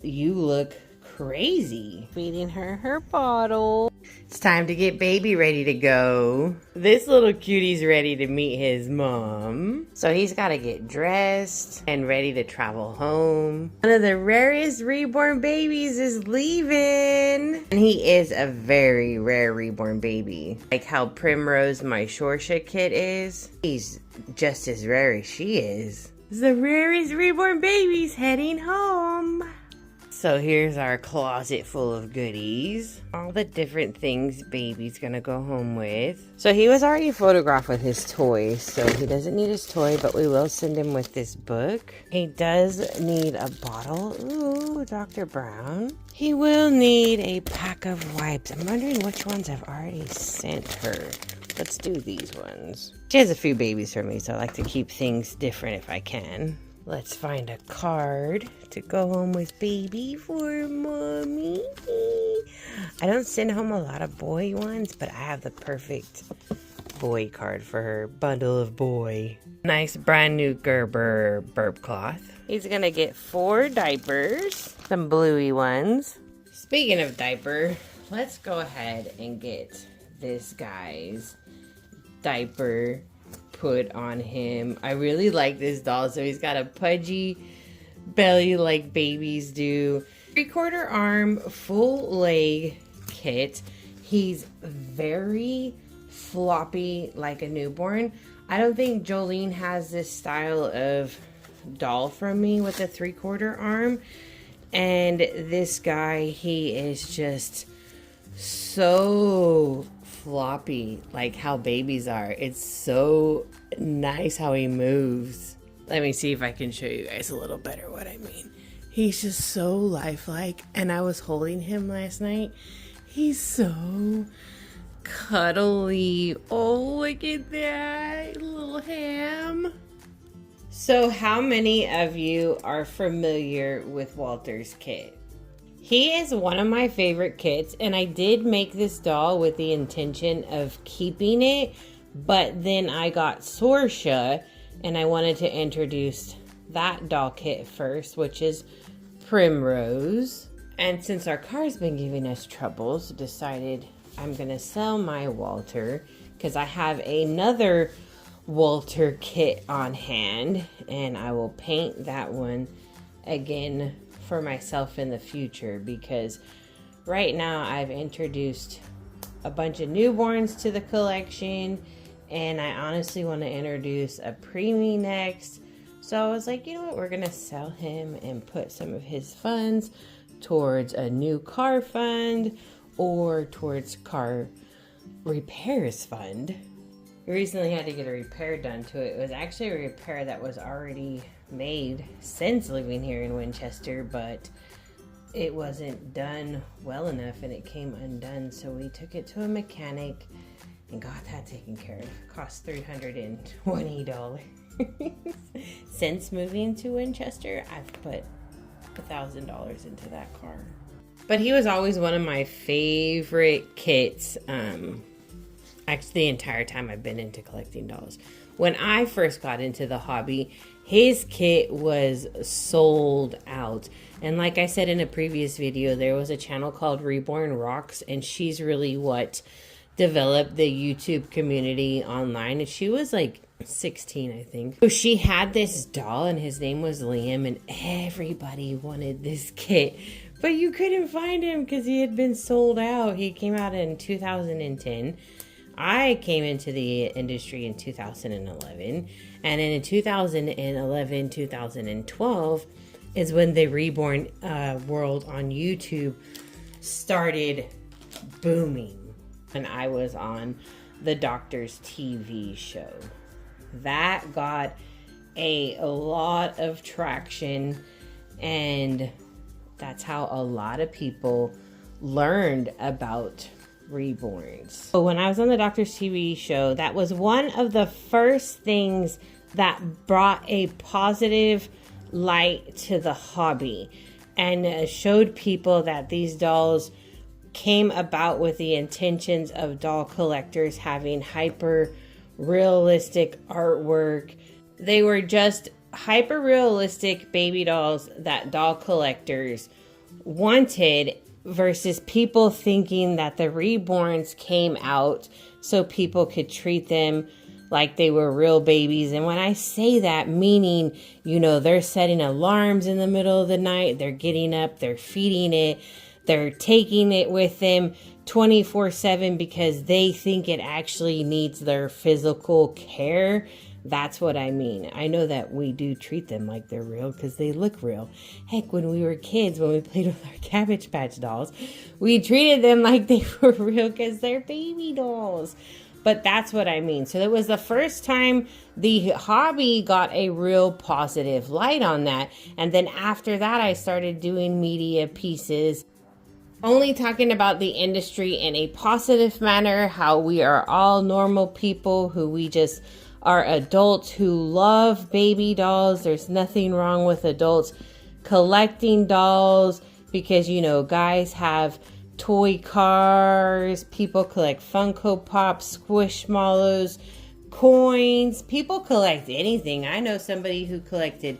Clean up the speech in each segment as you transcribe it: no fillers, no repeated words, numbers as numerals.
You look crazy. Feeding her her bottle. It's time to get baby ready to go. This little cutie's ready to meet his mom. So he's got to get dressed and ready to travel home. One of the rarest reborn babies is leaving. And he is a very rare reborn baby. Like how Primrose, my Shorsha kit, is. He's just as rare as she is. The rarest reborn baby's heading home. So here's our closet full of goodies. All the different things baby's gonna go home with. So he was already photographed with his toy, so he doesn't need his toy, but we will send him with this book. He does need a bottle. Ooh, Dr. Brown. He will need a pack of wipes. I'm wondering which ones I've already sent her. Let's do these ones. She has a few babies for me, so I like to keep things different if I can. Let's find a card to go home with baby for mommy. I don't send home a lot of boy ones, but I have the perfect boy card for her. Bundle of boy. Nice brand new Gerber burp cloth. He's gonna get 4 diapers, some bluey ones. Speaking of diaper, let's go ahead and get this guy's diaper put on him. I really like this doll. So he's got a pudgy belly like babies do. 3/4 arm, full leg kit. He's very floppy like a newborn. I don't think Jolene has this style of doll from me with a 3/4 arm. And this guy, he is just so floppy, like how babies are. It's so nice how he moves. Let me see if I can show you guys a little better what I mean. He's just so lifelike, and I was holding him last night. He's so cuddly. Oh, look at that little ham. So how many of you are familiar with Walter's kit? He is one of my favorite kits, and I did make this doll with the intention of keeping it, but then I got Sorsha, and I wanted to introduce that doll kit first, which is Primrose. And since our car's been giving us troubles, decided I'm gonna sell my Walter, because I have another Walter kit on hand, and I will paint that one again for myself in the future, because right now I've introduced a bunch of newborns to the collection, and I honestly want to introduce a preemie next. So I was like, you know what, we're gonna sell him and put some of his funds towards a new car fund or towards car repairs fund. We recently had to get a repair done to it. It was actually a repair that was already made since living here in Winchester, but it wasn't done well enough and it came undone. So we took it to a mechanic and got that taken care of. It cost $320. Since moving to Winchester, I've put $1,000 into that car. But he was always one of my favorite kits. Actually, the entire time I've been into collecting dolls. When I first got into the hobby, his kit was sold out. And like I said in a previous video, there was a channel called Reborn Rocks, and she's really what developed the YouTube community online. And she was like 16, I think. So she had this doll, and his name was Liam, and everybody wanted this kit. But you couldn't find him because he had been sold out. He came out in 2010. I came into the industry in 2011, and in 2011, 2012 is when the Reborn world on YouTube started booming. And I was on the Doctor's TV show. That got a lot of traction, and that's how a lot of people learned about Reborns. So when I was on the Doctor's TV show, that was one of the first things that brought a positive light to the hobby, and showed people that these dolls came about with the intentions of doll collectors having hyper realistic artwork. They were just hyper realistic baby dolls that doll collectors wanted versus people thinking that the reborns came out so people could treat them like they were real babies. And when I say that, meaning, you know, they're setting alarms in the middle of the night, they're getting up, they're feeding it, they're taking it with them 24/7 because they think it actually needs their physical care. That's what I mean. I know that we do treat them like they're real because they look real. Heck, when we were kids, when we played with our Cabbage Patch dolls, we treated them like they were real because they're baby dolls. But that's what I mean. So it was the first time the hobby got a real positive light on that. And then after that, I started doing media pieces, only talking about the industry in a positive manner, how we are all normal people who we just are adults who love baby dolls. There's nothing wrong with adults collecting dolls because, you know, guys have toy cars, people collect Funko Pops, Squishmallows, coins, people collect anything. I know somebody who collected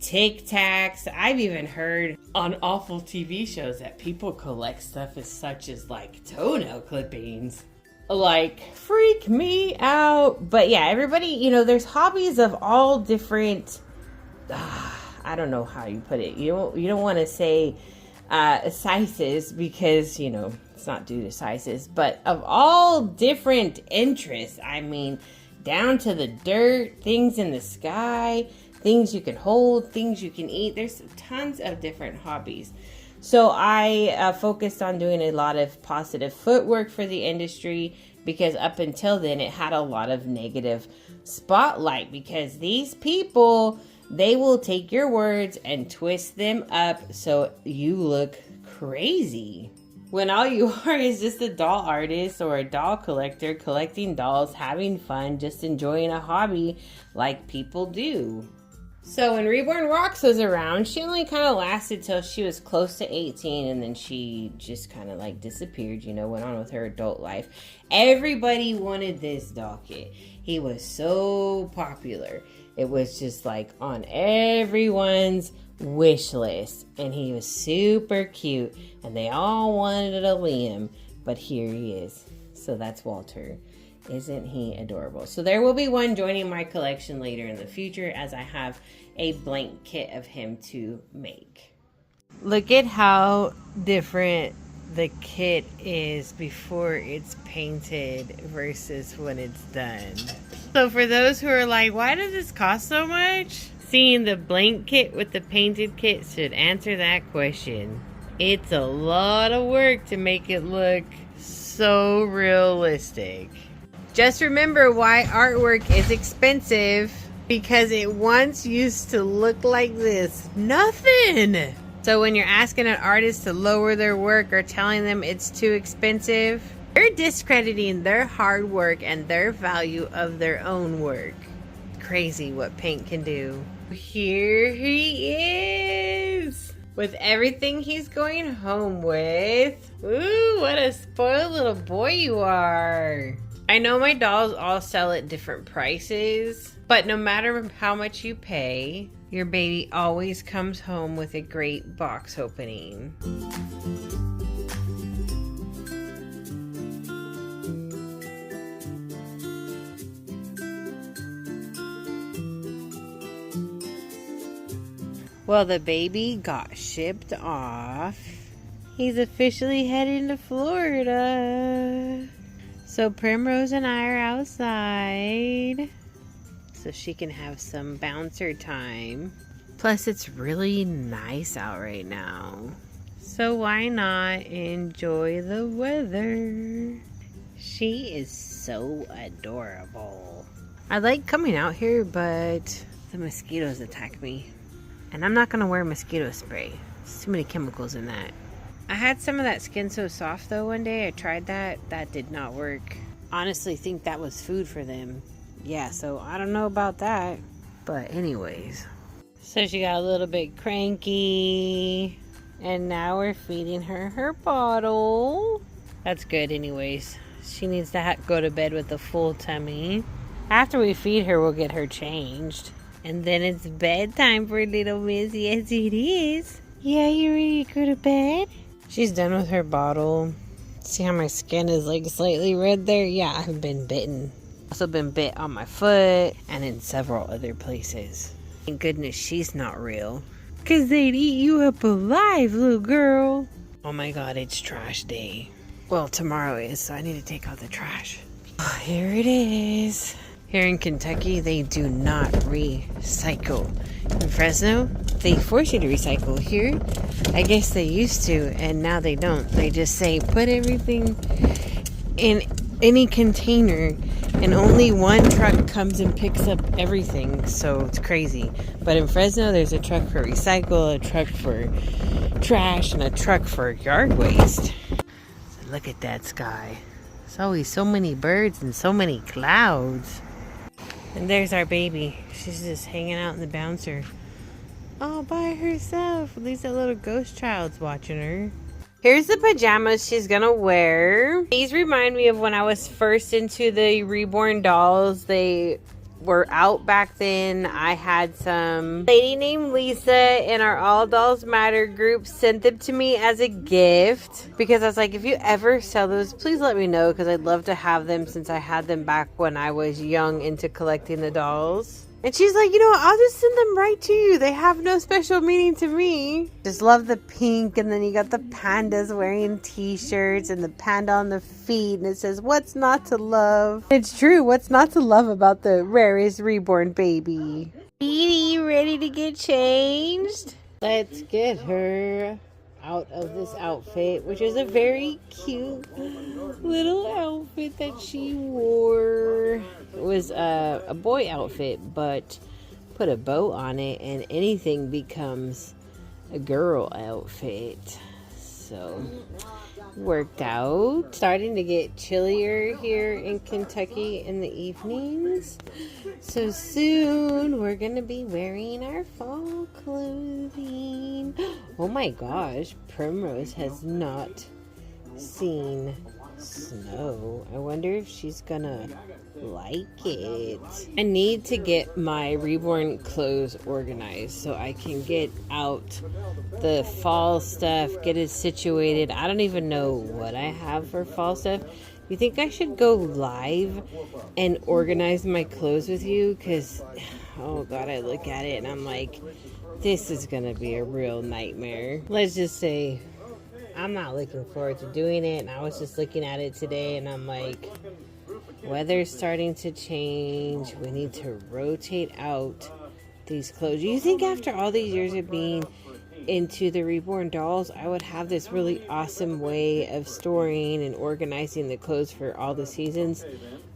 Tic Tacs. I've even heard on awful TV shows that people collect stuff as such as like toenail clippings. Like, freak me out. But yeah, everybody, you know, there's hobbies of all different, I don't know how you put it. You don't want to say sizes because, you know, it's not due to sizes, but of all different interests. I mean, down to the dirt, things in the sky, things you can hold, things you can eat. There's tons of different hobbies. So I focused on doing a lot of positive footwork for the industry because up until then it had a lot of negative spotlight because these people, they will take your words and twist them up so you look crazy. When all you are is just a doll artist or a doll collector collecting dolls, having fun, just enjoying a hobby like people do. So when Reborn Rocks was around, she only kind of lasted till she was close to 18 and then she just kind of like disappeared, you know, went on with her adult life. Everybody wanted this doll kit. He was so popular. It was just like on everyone's wish list. And he was super cute. And they all wanted a Liam. But here he is. So that's Walter. Isn't he adorable? So there will be one joining my collection later in the future as I have a blank kit of him to make. Look at how different the kit is before it's painted versus when it's done. So for those who are like, why does this cost so much? Seeing the blank kit with the painted kit should answer that question. It's a lot of work to make it look so realistic. Just remember why artwork is expensive, because it once used to look like this. Nothing! So when you're asking an artist to lower their work or telling them it's too expensive, you're discrediting their hard work and their value of their own work. Crazy what paint can do. Here he is! With everything he's going home with. Ooh, what a spoiled little boy you are. I know my dolls all sell at different prices, but no matter how much you pay, your baby always comes home with a great box opening. Well, the baby got shipped off. He's officially heading to Florida. So Primrose and I are outside so she can have some bouncer time. Plus it's really nice out right now. So why not enjoy the weather? She is so adorable. I like coming out here, but the mosquitoes attack me. And I'm not gonna wear mosquito spray. There's too many chemicals in that. I had some of that Skin So Soft though one day. I tried that. That did not work. Honestly think that was food for them. Yeah, so I don't know about that. But anyways. So she got a little bit cranky. And now we're feeding her her bottle. That's good anyways. She needs to go to bed with a full tummy. After we feed her, we'll get her changed. And then it's bedtime for little Miss. Yes, it is. Yeah, you ready to go to bed? She's done with her bottle. See how my skin is like slightly red there? Yeah, I've been bitten. Also been bit on my foot and in several other places. Thank goodness she's not real. Cause they'd eat you up alive, little girl. Oh my god, it's trash day. Well, tomorrow is, so I need to take out the trash. Oh, here it is. Here in Kentucky, they do not recycle. In Fresno, they force you to recycle. Here, I guess they used to, and now they don't. They just say, put everything in any container, and only one truck comes and picks up everything, so it's crazy. But in Fresno, there's a truck for recycle, a truck for trash, and a truck for yard waste. So look at that sky. There's always so many birds and so many clouds. And there's our baby. She's just hanging out in the bouncer all by herself. At least that little ghost child's watching her. Here's the pajamas she's gonna wear. These remind me of when I was first into the Reborn dolls. They were out back then. I had some lady named Lisa in our All Dolls Matter group sent them to me as a gift because I was like, if you ever sell those, please let me know, because I'd love to have them since I had them back when I was young into collecting the dolls. And she's like, you know what, I'll just send them right to you. They have no special meaning to me. Just love the pink. And then you got the pandas wearing t-shirts and the panda on the feet. And it says, what's not to love? It's true. What's not to love about the Rarest Reborn baby? Edie, you ready to get changed? Let's get her out of this outfit, which is a very cute little outfit that she wore. It was a boy outfit, but put a bow on it and anything becomes a girl outfit. So worked out. Starting to get chillier here in Kentucky in the evenings. So soon we're gonna be wearing our fall clothing. Oh my gosh, Primrose has not seen snow. I wonder if she's gonna like it. I need to get my Reborn clothes organized so I can get out the fall stuff, get it situated. I don't even know what I have for fall stuff. You think I should go live and organize my clothes with you? Because, oh god, I look at it and I'm like, this is gonna be a real nightmare. Let's just say I'm not looking forward to doing it, and I was just looking at it today and I'm like, weather's starting to change. We need to rotate out these clothes. You think after all these years of being into the Reborn dolls, I would have this really awesome way of storing and organizing the clothes for all the seasons?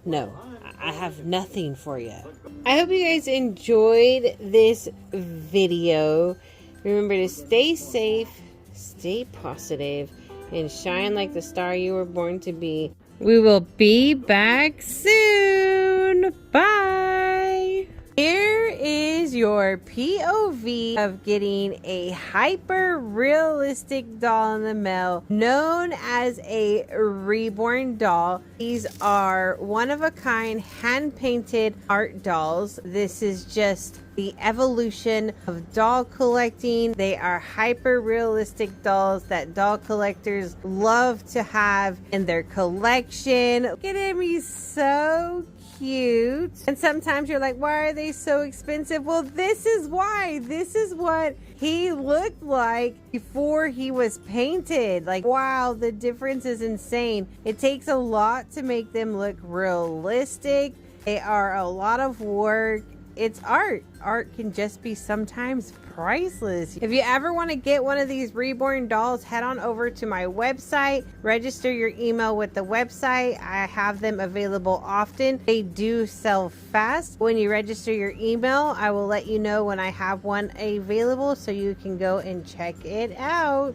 No, I have nothing for you. I hope you guys enjoyed this video. Remember to stay safe, stay positive, and shine like the star you were born to be. We will be back soon. Bye. Here is your POV of getting a hyper realistic doll in the mail known as a Reborn doll. These are one of a kind hand painted art dolls. This is just the evolution of doll collecting. They are hyper realistic dolls that doll collectors love to have in their collection. Look at him, he's so cute. And sometimes you're like, why are they so expensive? Well, this is why. This is what he looked like before he was painted. Like, wow, the difference is insane. It takes a lot to make them look realistic. They are a lot of work. It's art. Art can just be sometimes priceless. If you ever want to get one of these Reborn dolls, head on over to my website. Register your email with the website. I have them available often. They do sell fast. When you register your email, I will let you know when I have one available so you can go and check it out.